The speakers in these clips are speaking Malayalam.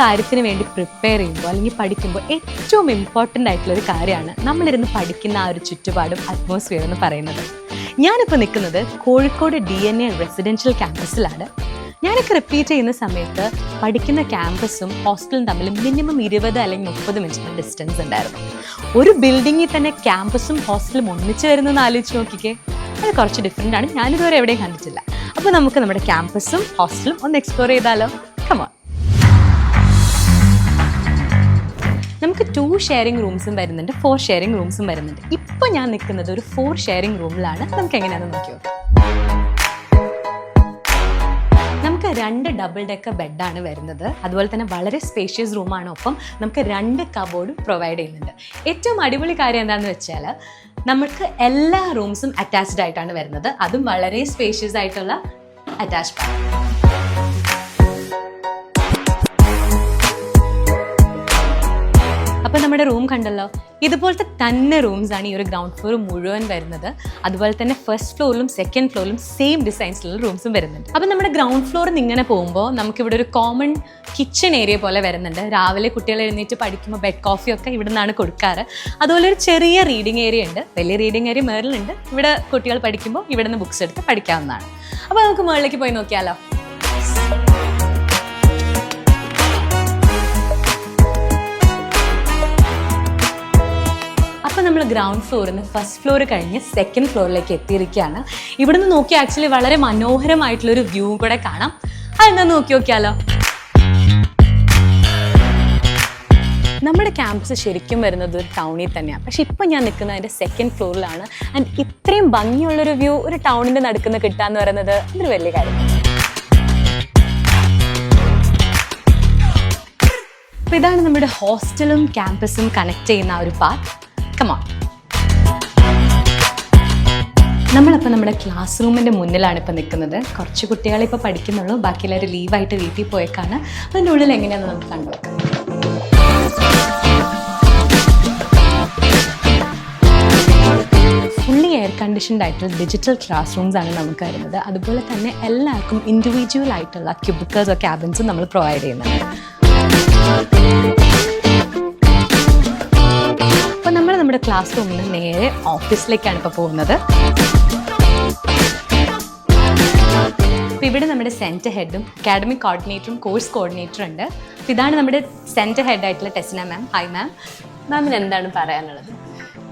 കാര്യത്തിന് വേണ്ടി പ്രിപ്പയർ ചെയ്യുമ്പോൾ അല്ലെങ്കിൽ പഠിക്കുമ്പോൾ ഏറ്റവും ഇമ്പോർട്ടൻ്റ് ആയിട്ടുള്ളൊരു കാര്യമാണ് നമ്മളിരുന്ന് പഠിക്കുന്ന ആ ഒരു ചുറ്റുപാടും അറ്റ്മോസ്ഫിയർ എന്ന് പറയുന്നത്. ഞാനിപ്പോൾ നിൽക്കുന്നത് കോഴിക്കോട് DNA റെസിഡൻഷ്യൽ ക്യാമ്പസിലാണ്. ഞാനൊക്കെ റിപ്പീറ്റ് ചെയ്യുന്ന സമയത്ത് പഠിക്കുന്ന ക്യാമ്പസും ഹോസ്റ്റലും തമ്മിൽ മിനിമം 20 അല്ലെങ്കിൽ 30 മിനിറ്റ് ഡിസ്റ്റൻസ് ഉണ്ടായിരുന്നു. ഒരു ബിൽഡിങ്ങിൽ തന്നെ ക്യാമ്പസും ഹോസ്റ്റലും ഒന്നിച്ച് വരുന്നതെന്ന് ആലോചിച്ച് നോക്കിക്കേ. അത് കുറച്ച് ഡിഫറെൻ്റ് ആണ്, ഞാനിതുവരെ എവിടെയും കണ്ടിട്ടില്ല. അപ്പോൾ നമുക്ക് നമ്മുടെ ക്യാമ്പസും ഹോസ്റ്റലും ഒന്ന് എക്സ്പ്ലോർ ചെയ്താലോ? കമോൺ. നമുക്ക് 2 ഷെയറിംഗ് റൂംസും വരുന്നുണ്ട്, 4 ഷെയറിംഗ് റൂംസും വരുന്നുണ്ട്. ഇപ്പോൾ ഞാൻ നിൽക്കുന്നത് ഒരു 4 ഷെയറിംഗ് റൂമിലാണ്. നമുക്ക് എങ്ങനെയാണെന്ന് നോക്കി നോക്കാം. നമുക്ക് 2 ഡബിൾ ഡെക്കർ ബെഡാണ് വരുന്നത്. അതുപോലെ തന്നെ വളരെ സ്പേഷ്യസ് റൂമാണ്. ഒപ്പം നമുക്ക് 2 കബോർഡും പ്രൊവൈഡ് ചെയ്യുന്നുണ്ട്. ഏറ്റവും അടിപൊളി കാര്യം എന്താണെന്ന് വെച്ചാൽ നമുക്ക് എല്ലാ റൂംസും അറ്റാച്ച്ഡ് ആയിട്ടാണ് വരുന്നത്. അതും വളരെ സ്പേഷ്യസ് ആയിട്ടുള്ള അറ്റാച്ച്ഡ്. അപ്പോൾ നമ്മുടെ റൂം കണ്ടല്ലോ, ഇതുപോലത്തെ തന്നെ റൂംസാണ് ഈ ഒരു ഗ്രൗണ്ട് ഫ്ലോർ മുഴുവൻ വരുന്നത്. അതുപോലെ തന്നെ ഫസ്റ്റ് ഫ്ലോറിലും സെക്കൻഡ് ഫ്ലോറിലും സെയിം ഡിസൈൻസിലുള്ള റൂംസും വരുന്നുണ്ട്. അപ്പോൾ നമ്മുടെ ഗ്രൗണ്ട് ഫ്ലോറിൽ നിന്ന് ഇങ്ങനെ പോകുമ്പോൾ നമുക്കിവിടെ ഒരു കോമൺ കിച്ചൺ ഏരിയ പോലെ വരുന്നുണ്ട്. രാവിലെ കുട്ടികൾ എഴുന്നേറ്റ് പഠിക്കുമ്പോൾ ബെഡ് കോഫി ഒക്കെ ഇവിടെ നിന്നാണ് കൊടുക്കാറ്. അതുപോലെ ഒരു ചെറിയ റീഡിംഗ് ഏരിയ ഉണ്ട്. വലിയ റീഡിംഗ് ഏരിയ മേളിലുണ്ട്. ഇവിടെ കുട്ടികൾ പഠിക്കുമ്പോൾ ഇവിടെ നിന്ന് ബുക്സ് എടുത്ത് പഠിക്കാവുന്നതാണ്. അപ്പോൾ നമുക്ക് മുകളിലേക്ക് പോയി നോക്കിയാലോ. അപ്പോൾ നമ്മൾ ഗ്രൗണ്ട് ഫ്ലോറിൽ നിന്ന് ഫസ്റ്റ് ഫ്ലോർ കഴിഞ്ഞ് സെക്കൻഡ് ഫ്ലോറിലേക്ക് എത്തിയിരിക്കുകയാണ്. ഇവിടെ നിന്ന് നോക്കി ആക്ച്വലി വളരെ മനോഹരമായിട്ടുള്ളൊരു വ്യൂ കൂടെ കാണാം. അതെന്താ നോക്കി നോക്കിയാലോ. നമ്മുടെ ക്യാമ്പസ് ശരിക്കും വരുന്നത് ഒരു ടൗണിൽ തന്നെയാണ്. പക്ഷെ ഇപ്പം ഞാൻ നിൽക്കുന്നത് അതിൻ്റെ സെക്കൻഡ് ഫ്ലോറിലാണ്. ആൻഡ് ഇത്രയും ഭംഗിയുള്ളൊരു വ്യൂ ഒരു ടൗണിൻ്റെ നടുക്കുന്ന കിട്ടുക എന്ന് പറയുന്നത് അതൊരു വലിയ കാര്യം. അപ്പോൾ ഇതാണ് നമ്മുടെ ഹോസ്റ്റലും ക്യാമ്പസും കണക്ട് ചെയ്യുന്ന ഒരു പാത്ത്. കമോൺ. നമ്മളപ്പോൾ നമ്മുടെ ക്ലാസ് റൂമിൻ്റെ മുന്നിലാണ് ഇപ്പോൾ നിൽക്കുന്നത്. കുറച്ച് കുട്ടികളെ ഇപ്പോൾ പഠിക്കുന്നുള്ളൂ, ബാക്കി എല്ലാവരും ലീവായിട്ട് വീട്ടിൽ പോയേക്കാണ്. അതിൻ്റെ ഉള്ളിൽ എങ്ങനെയാണെന്ന് നമുക്ക് കണ്ടുവെക്കാം. ഫുള്ളി എയർ കണ്ടീഷൻഡ് ആയിട്ടുള്ള ഡിജിറ്റൽ ക്ലാസ് റൂംസ് ആണ് നമുക്ക് വരുന്നത്. അതുപോലെ തന്നെ എല്ലാവർക്കും ഇൻഡിവിജ്വൽ ആയിട്ടുള്ള ക്യൂബിക്കിൾസോ ക്യാബിൻസും നമ്മൾ പ്രൊവൈഡ് ചെയ്യുന്നുണ്ട്. അപ്പോൾ നമ്മൾ നമ്മുടെ ക്ലാസ് റൂമിൽ നിന്ന് നേരെ ഓഫീസിലേക്കാണ് ഇപ്പോൾ പോകുന്നത്. അപ്പോൾ ഇവിടെ നമ്മുടെ സെൻറ്റർ ഹെഡും അക്കാഡമിക് കോർഡിനേറ്ററും കോഴ്സ് കോർഡിനേറ്ററും ഉണ്ട്. അപ്പോൾ ഇതാണ് നമ്മുടെ സെൻറ്റർ ഹെഡായിട്ടുള്ള ടെസ്ന മാം. Hi ma'am. മാമിന് എന്താണ് പറയാനുള്ളത്?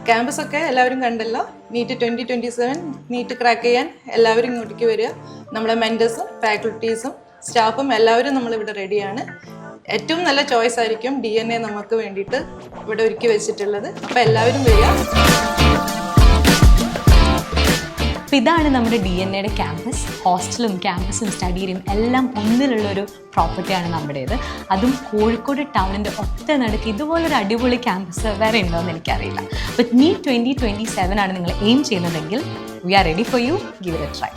ക്യാമ്പസ് ഒക്കെ എല്ലാവരും കണ്ടല്ലോ. നീറ്റ് 2027 നീറ്റ് ക്രാക്ക് ചെയ്യാൻ എല്ലാവരും ഇങ്ങോട്ടേക്ക് വരിക. നമ്മുടെ മെൻറ്റേഴ്സും ഫാക്കൽറ്റീസും സ്റ്റാഫും എല്ലാവരും നമ്മളിവിടെ റെഡിയാണ്. ഏറ്റവും നല്ല ചോയ്സ് ആയിരിക്കും DNA നമുക്ക് വേണ്ടിയിട്ട് ഇവിടെ ഒരുക്കി വെച്ചിട്ടുള്ളത്. അപ്പോൾ എല്ലാവരും വരിക. അപ്പോൾ ഇതാണ് നമ്മുടെ DNA ക്യാമ്പസ്. ഹോസ്റ്റലും ക്യാമ്പസും സ്റ്റഡി ഏരിയയും എല്ലാം ഒന്നിലുള്ളൊരു പ്രോപ്പർട്ടിയാണ് നമ്മുടേത്. അതും കോഴിക്കോട് ടൗണിൻ്റെ ഒറ്റ നടുക്ക് ഇതുപോലൊരു അടിപൊളി ക്യാമ്പസ് വേറെ ഉണ്ടോ എന്ന് എനിക്കറിയില്ല. ബട്ട് നീറ്റ് 2027 ആണ് നിങ്ങൾ എയിം ചെയ്യുന്നതെങ്കിൽ we are ready for you. Give it a try.